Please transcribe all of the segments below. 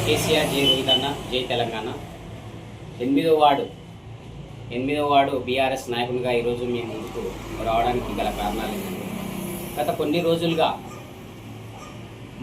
కేసీఆర్ జై రోహితన్న జై తెలంగాణ. ఎనిమిదో వార్డు బీఆర్ఎస్ నాయకునిగా ఈరోజు మీ ముందుకు రావడానికి గల కారణాలు ఏంటంటే, గత కొన్ని రోజులుగా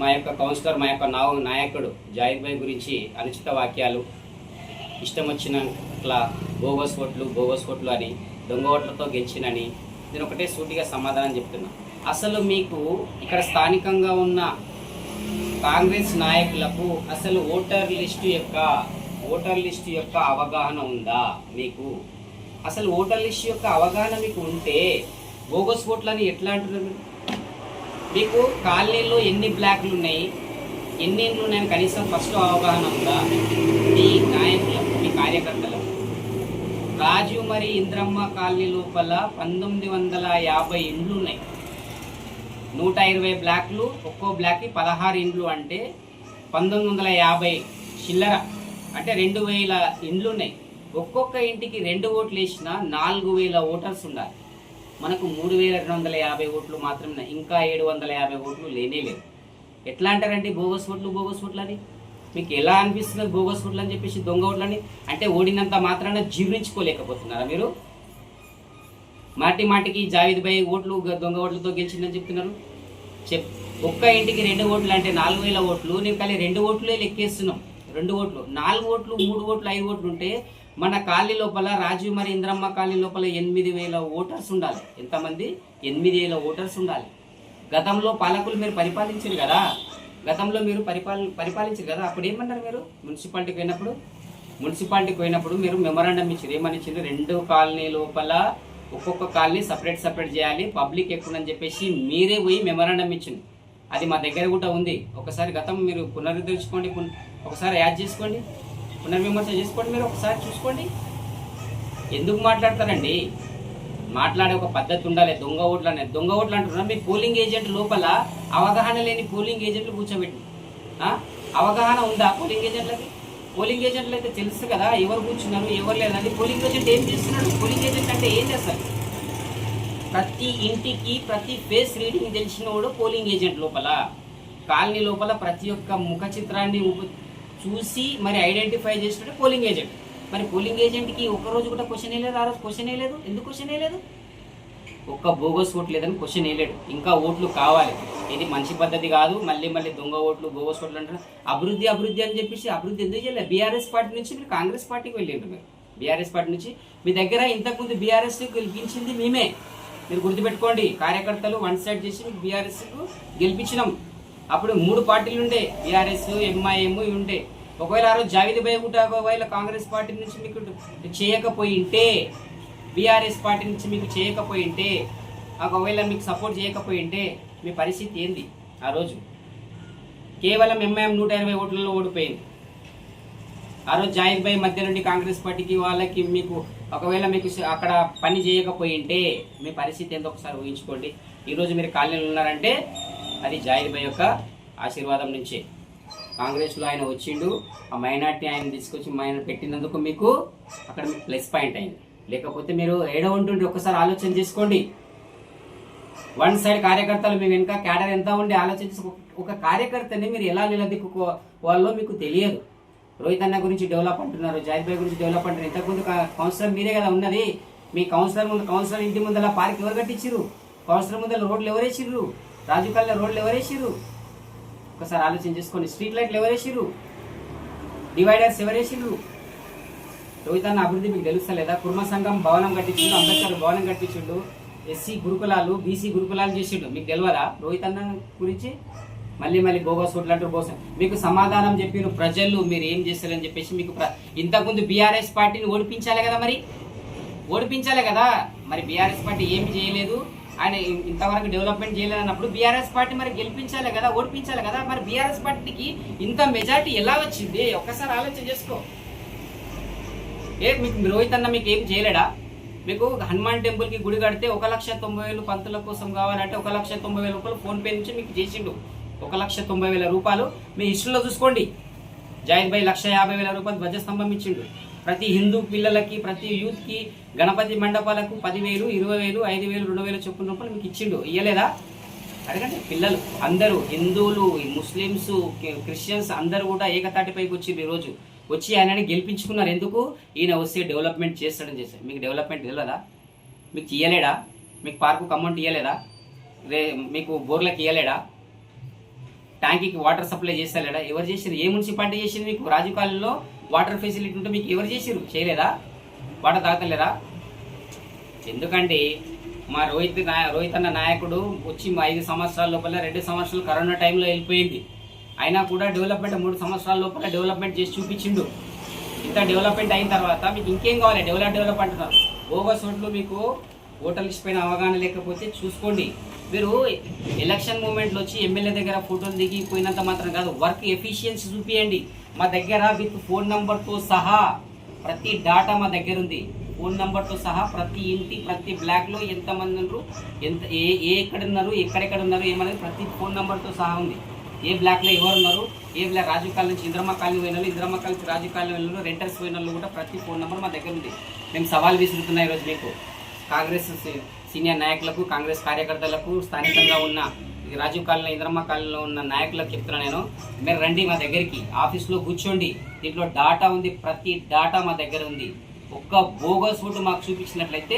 మా యొక్క కౌన్సిలర్, మా యొక్క నాయకుడు జాహిద్ భాయ్ గురించి అనుచిత వాక్యాలు, ఇష్టం వచ్చినట్ల బోగస్ ఓట్లు అని, దొంగ ఓట్లతో గెలిచినని నేను ఒకటే సూటిగా సమాధానం చెప్తున్నా. అసలు మీకు ఇక్కడ స్థానికంగా ఉన్న కాంగ్రెస్ నాయకులకు అసలు ఓటర్ లిస్టు యొక్క అవగాహన ఉందా? మీకు అసలు ఓటర్ లిస్టు యొక్క అవగాహన మీకు ఉంటే బోగస్ ఓట్లని ఎట్లా అంటున్నారు? మీకు కాలనీలో ఎన్ని బ్లాక్లు ఉన్నాయి, ఎన్ని ఇండ్లు ఉన్నాయని కనీసం ఫస్ట్ అవగాహన ఉందా? మీ నాయకులకు, మీ కార్యకర్తలకు రాజీవ్ మరి ఇంద్రమ్మ కాలనీ లోపల 1950 ఇండ్లు ఉన్నాయి. 120 బ్లాక్లు, ఒక్కో బ్లాక్కి 16 ఇండ్లు అంటే 1950 చిల్లర అంటే 2000 ఇండ్లు ఉన్నాయి. ఒక్కొక్క ఇంటికి 2 ఓట్లు వేసినా 4000 ఓటర్స్ ఉండాలి. మనకు 3250 ఓట్లు మాత్రమే, ఇంకా 750 ఓట్లు లేనేలేదు. ఎట్లా అంటారండి బోగస్ ఓట్లు అని? మీకు ఎలా అనిపిస్తుంది బోగస్ ఓట్లు అని చెప్పేసి, దొంగ ఓట్లని? అంటే ఓడినంత మాత్రాన జీర్ణించుకోలేకపోతున్నారా మీరు? మాటికి జావేద్ భాయ్ ఓట్లు దొంగ ఓట్లతో గెలిచిందని చెప్తున్నారు. ఒక్క ఇంటికి 2 ఓట్లు అంటే 4000 ఓట్లు. నేను ఖాళీ 2 ఓట్లే లెక్కేస్తున్నాం. 2 ఓట్లు, 4 ఓట్లు, 3 ఓట్లు, 5 ఓట్లు ఉంటే మన కాలనీ లోపల, రాజీవ్ మరి ఇంద్రమ్మ కాలనీ లోపల 8000 ఓటర్స్ ఉండాలి. ఎంతమంది? 8000 ఓటర్స్ ఉండాలి. గతంలో పాలకులు మీరు పరిపాలించారు కదా, పరిపాలించారు కదా. అప్పుడు ఏమన్నారు మీరు? మున్సిపాలిటీకి పోయినప్పుడు మీరు మెమరాండం ఇచ్చారు. ఏమని ఇచ్చారు? 2 కాలనీ లోపల ఒక్కొక్క కాలనీ సపరేట్ చేయాలి, పబ్లిక్ ఎక్కువని చెప్పేసి మీరే పోయి మెమరాండం ఇచ్చింది. అది మా దగ్గర కూడా ఉంది. ఒకసారి గతం మీరు పునరుద్ధరించుకోండి, ఒకసారి యాడ్ చేసుకోండి, పునర్విమర్శ చేసుకోండి, మీరు ఒకసారి చూసుకోండి. ఎందుకు మాట్లాడతారండి? మాట్లాడే ఒక పద్ధతి ఉండాలి. దొంగ ఓట్లు అంటున్నారు. మీ పోలింగ్ ఏజెంట్ లోపల అవగాహన లేని పోలింగ్ ఏజెంట్లు కూర్చోబెట్టి, అవగాహన ఉందా పోలింగ్ ఏజెంట్లకి? పోలింగ్ ఏజెంట్లు అయితే తెలుసు కదా ఎవరు కూర్చున్నారు, ఎవరు లేదండి. పోలింగ్ ఏజెంట్ ఏం చేస్తున్నాడు? పోలింగ్ ఏజెంట్ అంటే ఏం చేస్తారు? ప్రతి ఇంటికి ప్రతి ఫేస్ రీడింగ్ తెలిసినోడు పోలింగ్ ఏజెంట్. లోపల కాలనీ లోపల ప్రతి ఒక్క ముఖ చిత్రాన్ని చూసి మరి ఐడెంటిఫై చేసినట్టు పోలింగ్ ఏజెంట్. మరి పోలింగ్ ఏజెంట్కి ఒక్కరోజు కూడా క్వశ్చన్ వేయలేదు. ఆ రోజు క్వశ్చన్ వేయలేదు. ఎందుకు క్వశ్చన్ వేయలేదు? ఒక్క బోగస్ ఓట్లు లేదని క్వశ్చన్ వేయలేడు. ఇంకా ఓట్లు కావాలి. ఇది మంచి పద్ధతి కాదు. మళ్ళీ దొంగ ఓట్లు, బోగస్ ఓట్లు అంటారు. అభివృద్ధి అని చెప్పేసి అభివృద్ధి ఎందుకు చేయలేదు? బీఆర్ఎస్ పార్టీ నుంచి మీరు కాంగ్రెస్ పార్టీకి వెళ్ళిండ్రు. మీరు బీఆర్ఎస్ పార్టీ నుంచి మీ దగ్గర ఇంతకుముందు బీఆర్ఎస్ గెలిపించింది మేమే. మీరు గుర్తుపెట్టుకోండి. కార్యకర్తలు వన్ సైడ్ చేసి మీకు బీఆర్ఎస్కు గెలిపించినాం. అప్పుడు 3 పార్టీలు ఉండే, బీఆర్ఎస్, ఎంఐఎం ఉండే. ఒకవేళ ఆ రోజు జావేద్ భాయ్ కూడా ఒకవేళ కాంగ్రెస్ పార్టీ నుంచి మీకు చేయకపోయింటే, బీఆర్ఎస్ పార్టీ నుంచి మీకు చేయకపోయింటే, ఒకవేళ మీకు సపోర్ట్ చేయకపోయింటే మీ పరిస్థితి ఏంది? ఆ రోజు కేవలం ఎంఐఎం 120 ఓట్లలో ఓడిపోయింది. ఆ రోజు జావేద్ భాయ్ మధ్య నుండి కాంగ్రెస్ పార్టీకి వాళ్ళకి మీకు ఒకవేళ మీకు అక్కడ పని చేయకపోయింటే మీ పరిస్థితి ఏందో ఒకసారి ఊహించుకోండి. ఈరోజు మీరు కాలనీలు ఉన్నారంటే అది జావేద్ భాయ్ యొక్క ఆశీర్వాదం నుంచే. కాంగ్రెస్లో ఆయన వచ్చిండు, ఆ మైనార్టీ ఆయన తీసుకొచ్చి పెట్టినందుకు మీకు అక్కడ మీకు ప్లస్ పాయింట్ అయింది. లేకపోతే మీరు ఏడో ఉంటుండే ఒకసారి ఆలోచన చేసుకోండి. వన్ సైడ్ కార్యకర్తలు మీ వెనుక క్యాడర్ ఎంత ఉండి ఆలోచన చేసి ఒక కార్యకర్తని మీరు ఎలా నిలదీక్కుకోవాలో మీకు తెలియదు. రోహిత్ అన్న గురించి డెవలప్ అంటున్నారు, జావేద్ భాయ్ గురించి డెవలప్ అంటున్నారు. ఇంతకుముందు కౌన్సిలర్ మీరే కదా ఉన్నది. మీ కౌన్సిలర్ ఇంటి ముందర పార్క్ ఎవరు కట్టించారు? కౌన్సిలర్ ముందర రోడ్లు ఎవరేసిర్రు? రాజీవ్ కాలనీ రోడ్లు ఎవరేసిర్రు? ఒకసారి ఆలోచన చేసుకోండి. స్ట్రీట్ లైట్లు ఎవరేసిర్రు? డివైడర్స్ ఎవరేసిర్రు? రోహిత్ అన్న అభివృద్ధి మీకు తెలుస్తలేదా? కుర్మ సంఘం భవనం కట్టించిండు, అంబేద్కర్ భవనం కట్టించిండు, ఎస్సీ గురుకులాలు, బీసీ గురుకులాలు చేసిండు. మీకు తెలియదా రోహిత్ అన్న గురించి? మళ్ళీ బోగస్ ఓట్లు అంటారు. బోసం మీకు సమాధానం చెప్పిన ప్రజలు మీరు ఏం చేస్తారని చెప్పేసి మీకు ఇంతకుముందు బీఆర్ఎస్ పార్టీని ఓడిపించాలి కదా. ఓడిపించాలి కదా. మరి బీఆర్ఎస్ పార్టీ ఏమి చేయలేదు, ఆయన ఇంతవరకు డెవలప్మెంట్ చేయలేదు అన్నప్పుడు బీఆర్ఎస్ పార్టీ మరి గెలిపించాలి కదా, ఓడిపించాలి కదా. మరి బీఆర్ఎస్ పార్టీకి ఇంత మెజార్టీ ఎలా వచ్చింది? ఒక్కసారి ఆలోచన చేసుకో. మీకు రోహిత్ అన్న మీకు ఏం చేయలేడా? మీకు హనుమాన్ టెంపుల్కి గుడి కడితే 1,90,000 పంతుల కోసం కావాలంటే 1,90,000 రూపాయలు ఫోన్పే నుంచి మీకు చేసిండు. 1,90,000 రూపాయలు మీ హిస్టరీలో చూసుకోండి. జావేద్ భాయ్ 1,50,000 రూపాయలు ధ్వజస్తంభం ఇచ్చిండు. ప్రతి హిందూ పిల్లలకి, ప్రతి యూత్కి, గణపతి మండపాలకు 10,000, 20,000, 5,000, 2,000 చొప్పున రూపాయలు మీకు ఇచ్చిండు. ఇయ్యలేదా? అడగండి. పిల్లలు అందరూ హిందువులు, ముస్లిమ్స్, క్రిస్టియన్స్ అందరూ కూడా ఏకతాటిపైకి వచ్చి ఈరోజు వచ్చి ఆయనని గెలిపించుకున్నారు. ఎందుకు? ఈయన వస్తే డెవలప్మెంట్ చేస్తాడని చేశారు. మీకు డెవలప్మెంట్ తెలియదా? మీకు ఇయ్యలేడా? మీకు పార్కు అమౌంట్ ఇయ్యలేదా? మీకు బోర్లకు ఇయ్యలేడా? ట్యాంకీకి వాటర్ సప్లై చేస్తలేడా? ఎవరు చేసారు? ఏ మున్సిపాలిటీ చేసింది? మీకు రాజీవ్ కాలనీలో వాటర్ ఫెసిలిటీ ఉంటే మీకు ఎవరు చేసారు? చేయలేదా? వాటర్ తాగలేరా? ఎందుకంటే మా రోహిత్ అన్న నాయకుడు వచ్చి 5 సంవత్సరాల లోపల 2 సంవత్సరాలు కరోనా టైంలో వెళ్ళిపోయింది. అయినా కూడా డెవలప్మెంట్ 3 సంవత్సరాల లోపల డెవలప్మెంట్ చేసి చూపించిండు. ఇంత డెవలప్మెంట్ అయిన తర్వాత మీకు ఇంకేం కావాలి? డెవలప్ అంటున్నారు. బోగస్ ఓట్లు మీకు ఓటర్ లిస్ట్ పైన అవగాహన లేకపోతే చూసుకోండి. మీరు ఎలక్షన్ మూమెంట్లో వచ్చి ఎమ్మెల్యే దగ్గర ఫోటోలు దిగిపోయినంత మాత్రం కాదు, వర్క్ ఎఫిషియన్సీ చూపియండి. మా దగ్గర విత్ ఫోన్ నంబర్తో సహా ప్రతి డాటా మా దగ్గర ఉంది. ఫోన్ నెంబర్తో సహా ప్రతి ఇంటి ప్రతి బ్లాక్లో ఎంతమంది ఉన్నారు, ఎక్కడున్నారు, ఎక్కడెక్కడ ఉన్నారు ఏమనేది ప్రతి ఫోన్ నెంబర్తో సహా ఉంది. ఏ బ్లాక్లో ఎవరు ఉన్నారు, ఏ బ్లాక్ రాజీవ్ కాలనీ నుంచి ఇంద్రమ్మ కాలనీ పోయిన ఇంద్రమ్మ కాలనీ నుంచి రాజీవ్ కాలనీ వెళ్ళిన రెంటర్స్ పోయిన కూడా ప్రతి ఫోన్ నెంబర్ మా దగ్గర ఉంది. మేము సవాల్ విసురుతున్నాం ఈరోజు మీకు, కాంగ్రెస్ సీనియర్ నాయకులకు, కాంగ్రెస్ కార్యకర్తలకు, స్థానికంగా ఉన్న రాజీవ్ కాలనీ ఇంద్రమ్మ కాలనీలో ఉన్న నాయకులకు చెప్తున్నాను నేను, మీరు రండి మా దగ్గరికి, ఆఫీస్లో కూర్చోండి. దీంట్లో డాటా ఉంది, ప్రతి డాటా మా దగ్గర ఉంది. ఒక్క బోగస్ ఓటు మాకు చూపించినట్లయితే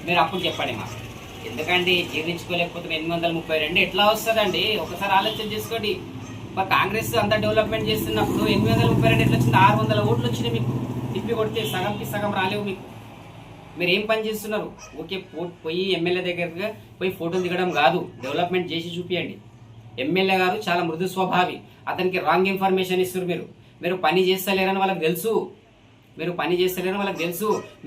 మీరు అప్పుడు చెప్పండి మాకు. ఎందుకంటే జీర్ణించుకోలేకపోతే 832 ఎట్లా వస్తుందండి? ఒకసారి ఆలోచన చేసుకోండి. కాంగ్రెస్ అంతా డెవలప్మెంట్ చేస్తున్నప్పుడు 832 ఎట్లా వచ్చింది? 600 ఓట్లు వచ్చినాయి మీకు. తిప్పి కొడితే సగంకి సగం రాలేవు మీకు. మీరు ఏం పని చేస్తున్నారు? ఓకే, పోయి ఎమ్మెల్యే దగ్గరగా పోయి ఫోటోలు దిగడం కాదు, డెవలప్మెంట్ చేసి చూపించండి. ఎమ్మెల్యే గారు చాలా మృదు స్వభావి, అతనికి రాంగ్ ఇన్ఫర్మేషన్ ఇస్తారు. మీరు పని చేస్తలేరని వాళ్ళకి తెలుసు.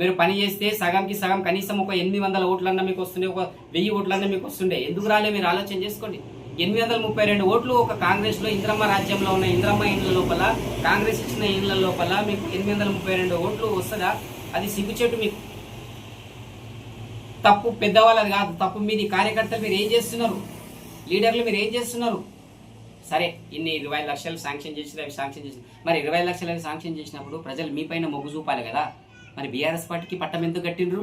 మీరు పని చేస్తే సగంకి సగం కనీసం ఒక 800 ఓట్లన్నా మీకు వస్తుండే, ఒక 1000 ఓట్లన్నా మీకు వస్తుండే. ఎందుకు రాలే? మీరు ఆలోచన చేసుకోండి. 832 ఓట్లు ఒక కాంగ్రెస్లో ఇంద్రమ్మ రాజ్యంలో ఉన్న ఇంద్రమ్మ ఇండ్ల లోపల, కాంగ్రెస్ ఇచ్చిన ఇండ్ల లోపల మీకు 832 ఓట్లు వస్తుందా? అది సిగ్గుచేటు మీకు. తప్పు పెద్దవాళ్ళది కాదు, తప్పు మీది. కార్యకర్తలు మీరు ఏం చేస్తున్నారు? లీడర్లు మీరు ఏం చేస్తున్నారు? సరే, ఇన్ని 20 లక్షలు శాంక్షన్ చేసి మరి 20 లక్షలు శాంక్షన్ చేసినప్పుడు ప్రజలు మీ పైన మొగ్గు చూపాలి కదా. మరి బీఆర్ఎస్ పార్టీకి పట్టం ఎందుకు కట్టిండ్రు?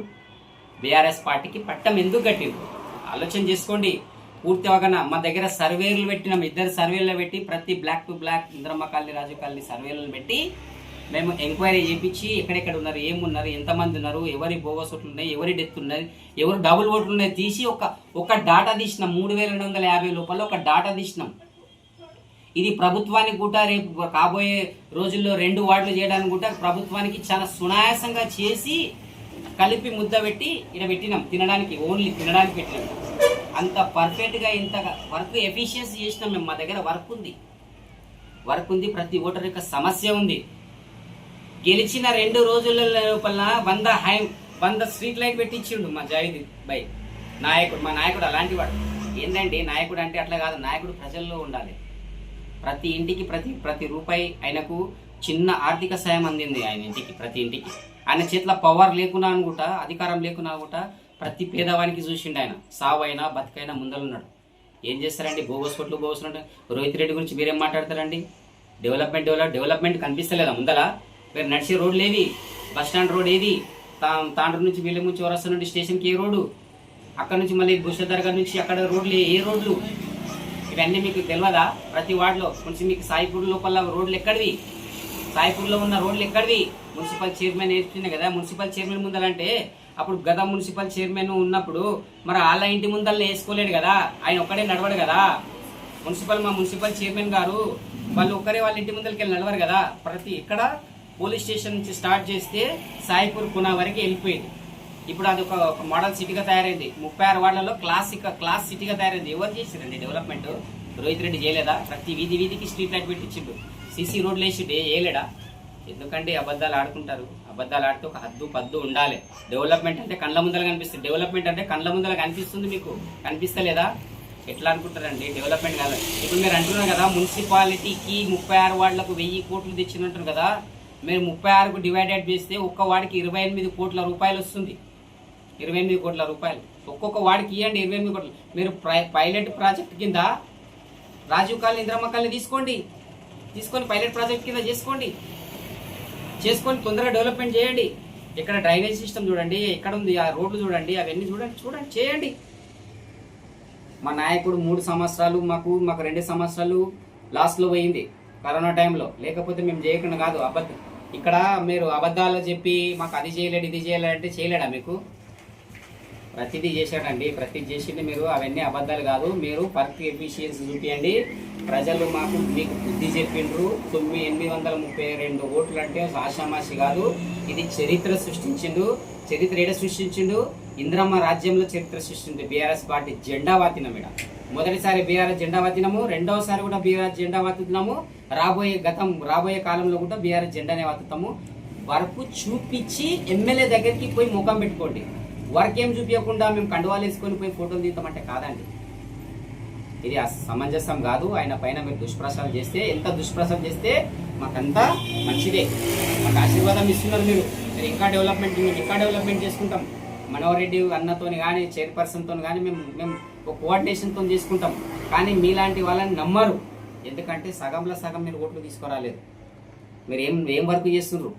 ఆలోచన చేసుకోండి. పూర్తి అవగాహన. మా దగ్గర సర్వేలు పెట్టినాం, 2 సర్వేలు పెట్టి ప్రతి block to block Indiramma colony, Rajiv colony సర్వేలను పెట్టి మేము ఎంక్వైరీ చేయించి ఎక్కడెక్కడ ఉన్నారు, ఏమున్నారు, ఎంతమంది ఉన్నారు, ఎవరి బోగస్ ఓట్లు ఉన్నాయి, ఎవరి డెత్ ఉన్నది, ఎవరు డబుల్ ఓట్లు ఉన్నాయి తీసి ఒక డాటా తీసినాం. 3250 లోపల ఒక డాటా తీసినాం. ఇది ప్రభుత్వానికి కూడా రేపు కాబోయే రోజుల్లో 2 వార్డులు చేయడానికి కూడా ప్రభుత్వానికి చాలా సునాయాసంగా చేసి కలిపి ముద్ద పెట్టి ఇక్కడ పెట్టినాం. తినడానికి, ఓన్లీ తినడానికి పెట్టినాం. అంత పర్ఫెక్ట్గా ఇంత వర్క్ ఎఫిషియన్సీ చేసినాం మేము. మా దగ్గర వర్క్ ఉంది. ప్రతి ఓటర్ యొక్క సమస్య ఉంది. గెలిచిన 2 రోజుల లోపల 100 స్ట్రీట్ లైట్ పెట్టించిండు మా జావేద్ భాయ్ నాయకుడు. మా నాయకుడు అలాంటి వాడు. ఏంటంటే నాయకుడు అంటే అట్లా కాదు, నాయకుడు ప్రజల్లో ఉండాలి. ప్రతి ఇంటికి ప్రతి రూపాయి ఆయనకు చిన్న ఆర్థిక సాయం అందింది. ఆయన ఇంటికి, ప్రతి ఇంటికి. ఆయన చేతిలో పవర్ లేకున్నా అనుకుంటా, అధికారం లేకున్నా కూడా ప్రతి పేదవానికి చూసిండు ఆయన. సావైనా బతికైనా ముందలున్నాడు. ఏం చేస్తారండి? బోగస్ అంటే రోహిత్ రెడ్డి గురించి మీరేం మాట్లాడతారండి? డెవలప్మెంట్ కనిపిస్తలేదా ముందల? మీరు నడిచే రోడ్లు ఏవి? బస్ స్టాండ్ రోడ్ ఏది? తాండ్రు నుంచి వీళ్ళ నుంచి వరస్తా నుండి స్టేషన్కి ఏ రోడ్డు? అక్కడ నుంచి మళ్ళీ బుషదర్గా నుంచి అక్కడ రోడ్లు ఏ రోడ్లు? ఇవన్నీ మీకు తెలియదా? ప్రతి వార్డులో కొంచెం మీకు సాయిపూర్ లోపల రోడ్లు ఎక్కడివి? సాయిపూర్లో ఉన్న రోడ్లు ఎక్కడివి? మున్సిపల్ చైర్మన్ వేస్తున్నాయి కదా. మున్సిపల్ చైర్మన్ ముందలంటే అప్పుడు గత మున్సిపల్ చైర్మన్ ఉన్నప్పుడు మరి వాళ్ళ ఇంటి ముందల్ని వేసుకోలేడు కదా, ఆయన ఒక్కడే నడవడు కదా. మా మున్సిపల్ చైర్మన్ గారు వాళ్ళు ఒక్కరే వాళ్ళ ఇంటి ముందరికి వెళ్ళి నడవరు కదా. ప్రతి ఇక్కడ పోలీస్ స్టేషన్ నుంచి స్టార్ట్ చేస్తే సాయిపూర్ కునా వరకు వెళ్ళిపోయింది. ఇప్పుడు అది ఒక మోడల్ సిటీగా తయారైంది. 36 వార్డులలో క్లాస్ సిటీగా తయారైంది. ఎవరు చేశారండి డెవలప్మెంట్? రోహిత్ రెడ్డి చేయలేదా? ప్రతి వీధికి స్ట్రీట్ లైట్ పెట్టించిండు, సీసీ రోడ్లు వేసిండు, వేయలేడా? ఎందుకంటే అబద్ధాలు ఆడుకుంటారు. అబద్ధాలు ఆడితే ఒక హద్దు పద్దు ఉండాలి. డెవలప్మెంట్ అంటే కళ్ళ ముందర కనిపిస్తుంది. మీకు కనిపిస్తలేదా? ఎట్లా అనుకుంటారండి? డెవలప్మెంట్ కాదు. ఇప్పుడు మీరు అంటున్నారు కదా, మున్సిపాలిటీకి 36 వార్డులకు 1000 కోట్లు తెచ్చినట్టు కదా. మీరు 36కు డివైడెడ్ చేస్తే ఒక్క వాడికి 28 కోట్ల రూపాయలు వస్తుంది. 28 కోట్ల రూపాయలు ఒక్కొక్క వాడికి ఇవ్వండి. 28 కోట్లు. మీరు పైలట్ ప్రాజెక్ట్ కింద రాజీవ్ కాలనీ, ఇంద్రమ్మ కాలనీ తీసుకొని పైలట్ ప్రాజెక్ట్ కింద చేసుకొని తొందరగా డెవలప్మెంట్ చేయండి. ఇక్కడ డ్రైనేజ్ సిస్టమ్ చూడండి, ఎక్కడ ఉంది, ఆ రోడ్లు చూడండి, అవన్నీ చూడండి, చేయండి. మా నాయకుడు 3 సంవత్సరాలు మాకు 2 సంవత్సరాలు లాస్ట్లో పోయింది కరోనా టైంలో. లేకపోతే మేము చేయకుండా కాదు. ఇక్కడ మీరు అబద్ధాలు చెప్పి మాకు అది చేయలేడు ఇది చేయలేడు అంటే చేయలేడా? మీకు ప్రతిదీ చేశాడండి, ప్రతిదీ చేసింది. మీరు అవన్నీ అబద్ధాలు కాదు. మీరు వర్క్ ఎఫిషియన్సీ చూపించండి. ప్రజలు మీకు బుద్ధి చెప్పిండ్రు. 832 ఓట్లు అంటే ఆషామాషి కాదు. ఇది చరిత్ర సృష్టించిండు. చరిత్ర ఏడ సృష్టించిండు? ఇంద్రమ్మ రాజ్యంలో చరిత్ర సృష్టించింది. బీఆర్ఎస్ పార్టీ జెండా వాతినం. ఇక్కడ మొదటిసారి బీఆర్ఎస్ జెండా వాతినాము, రెండవసారి కూడా బీఆర్ఎస్ జెండా వాతుతున్నాము. రాబోయే కాలంలో కూడా బీఆర్ఎస్ జెండానే వాతుతాము. వర్క్ చూపించి ఎమ్మెల్యే దగ్గరికి పోయి ముఖం పెట్టుకోండి. వర్క్ ఏం చూపించకుండా మేము కండువాలు వేసుకొని పోయి ఫోటోలు తీద్దామంటే కాదండి. ఇది సమంజసం కాదు. ఆయన పైన మీరు దుష్ప్రచారం చేస్తే, ఎంత దుష్ప్రచారం చేస్తే మాకంతా మంచిదే. మాకు ఆశీర్వాదం ఇస్తున్నారు మీరు. ఇంకా డెవలప్మెంట్ చేసుకుంటాం. మనోహర్ రెడ్డి అన్నతో కానీ చైర్పర్సన్తో కానీ మేము ఒక కోఆర్డినేషన్తో చేసుకుంటాం. కానీ మీలాంటి వాళ్ళని నమ్మరు. ఎందుకంటే సగంలో సగం మీరు ఓట్లు తీసుకురాలేదు. మీరు ఏం వర్క్ చేస్తున్నారు?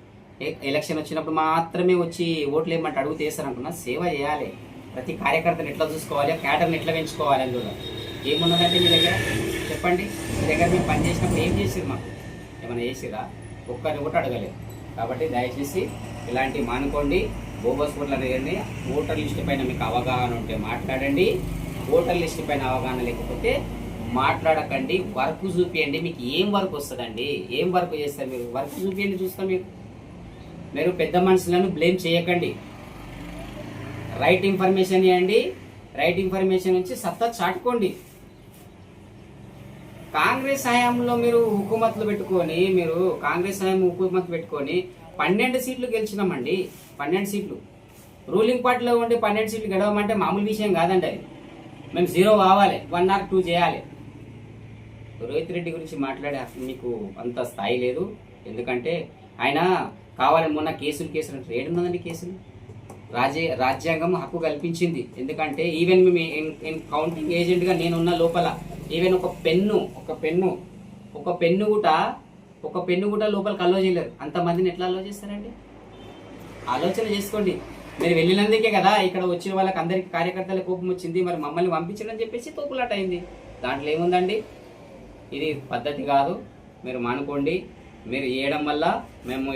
ఎలక్షన్ వచ్చినప్పుడు మాత్రమే వచ్చి ఓట్లు ఏమంటే అడుగుతూ చేస్తారనుకున్నా. సేవ చేయాలి. ప్రతి కార్యకర్తను ఎట్లా చూసుకోవాలి, క్యాడర్ని ఎట్లా పెంచుకోవాలి అని కూడా ఏమున్నదంటే మీ దగ్గర చెప్పండి. మీ దగ్గర మేము పని చేసినప్పుడు ఏం చేసిరు? మాకు ఏమైనా చేసిరా? ఒక్కరిని కూడా అడగలేదు. కాబట్టి దయచేసి ఇలాంటివి మానుకోండి. బోగస్ ఓట్లు అడగండి. ఓటర్ లిస్టు పైన మీకు అవగాహన ఉంటే మాట్లాడండి. ఓటర్ లిస్టు పైన అవగాహన లేకపోతే మాట్లాడకండి. వర్క్ చూపియండి. మీకు ఏం వర్క్ వస్తుందండి? ఏం వర్క్ చేస్తారు మీరు? వర్క్ చూపియండి, చూస్తాం. మీరు పెద్ద మనుషులను బ్లేమ్ చేయకండి. రైట్ ఇన్ఫర్మేషన్ ఇవ్వండి. రైట్ ఇన్ఫర్మేషన్ నుంచి సత్తా చాటుకోండి. కాంగ్రెస్ హయాంలో మీరు హుకుమత్లు పెట్టుకొని 12 సీట్లు గెలిచినామండి. 12 సీట్లు రూలింగ్ పార్టీలో ఉండి 12 సీట్లు గెలవమంటే మామూలు విషయం కాదండి. అది మేము 0 కావాలి, 1 or 2 చేయాలి. రోహిత్ రెడ్డి గురించి మాట్లాడే మీకు అంత స్థాయి లేదు. ఎందుకంటే ఆయన కావాలని మొన్న కేసులు అంటే ఏడున్నదండి కేసులు. రాజ్యాంగం హక్కు కల్పించింది. ఎందుకంటే ఈవెన్ మేము కౌంటింగ్ ఏజెంట్గా నేనున్న లోపల ఈవెన్ ఒక పెన్ను కూడా లోపలికి అలో చేయలేరు. అంతమందిని ఎట్లా అలో చేస్తారండి? ఆలోచన చేసుకోండి. మీరు వెళ్ళినందుకే కదా ఇక్కడ వచ్చిన వాళ్ళకి అందరికి కార్యకర్తల కోపం వచ్చింది. మరి మమ్మల్ని పంపించడం చెప్పేసి తోపులాట అయింది. దాంట్లో ఏముందండి? ఇది పద్ధతి కాదు. మీరు మానుకోండి. మీరు చేయడం వల్ల మేము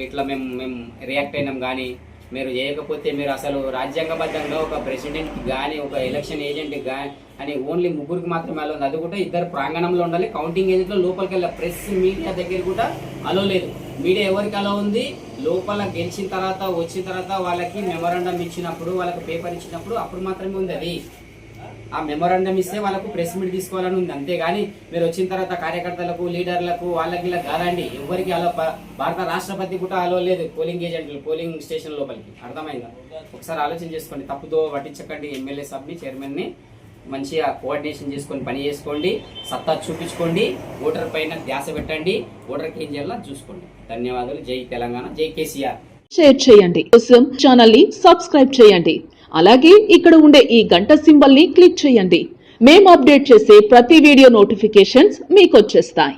రియాక్ట్ అయినాం. కానీ మీరు చేయకపోతే మీరు అసలు రాజ్యాంగబద్ధంగా ఒక ప్రెసిడెంట్కి కానీ ఒక ఎలక్షన్ ఏజెంట్కి కానీ అని ఓన్లీ 3కి మాత్రమే అలో ఉంది. అది కూడా 2 ప్రాంగణంలో ఉండాలి. కౌంటింగ్ ఏజెంట్లో లోపలికి వెళ్ళి ప్రెస్ మీడియా దగ్గర కూడా అలో లేదు. మీడియా ఎవరికి అలో ఉంది? లోపల గెలిచిన తర్వాత వచ్చిన తర్వాత వాళ్ళకి మెమోరాండం ఇచ్చినప్పుడు, వాళ్ళకి పేపర్ ఇచ్చినప్పుడు అప్పుడు మాత్రమే ఉంది. అది ఆ మెమోరాండం ఇస్తే వాళ్ళకు ప్రెస్ మీట్ తీసుకోవాలని ఉంది. అంతేగాని మీరు వచ్చిన తర్వాత కార్యకర్తలకు, లీడర్లకు, వాళ్ళకి ఇలా కాదండి. ఎవరికి అలో భారత రాష్ట్రపతి కూడా అలో లేదు పోలింగ్ ఏజెంట్లు పోలింగ్ స్టేషన్ లోపలికి. అర్థమైందా? ఒకసారి ఆలోచన చేసుకోండి. తప్పుతో పట్టించకండి. ఎమ్మెల్యే సబ్ని, చైర్మన్ని మంచిగా కోఆర్డినేషన్ చేసుకొని పని చేసుకోండి. సత్తా చూపించుకోండి. ఓటర్ పైన ధ్యాస పెట్టండి. ఓటర్కి ఏం చేయాలో చూసుకోండి. ధన్యవాదాలు. జై తెలంగాణ, జై కేసీఆర్. షేర్ చేయండి. కోసం ఛానల్ ని సబ్స్క్రైబ్ చేయండి. అలాగే ఇక్కడ ఉండే ఈ గంట సింబల్ ని క్లిక్ చేయండి. మేము అప్డేట్ చేసే ప్రతి వీడియో నోటిఫికేషన్స్ మీకు వచ్చేస్తాయి.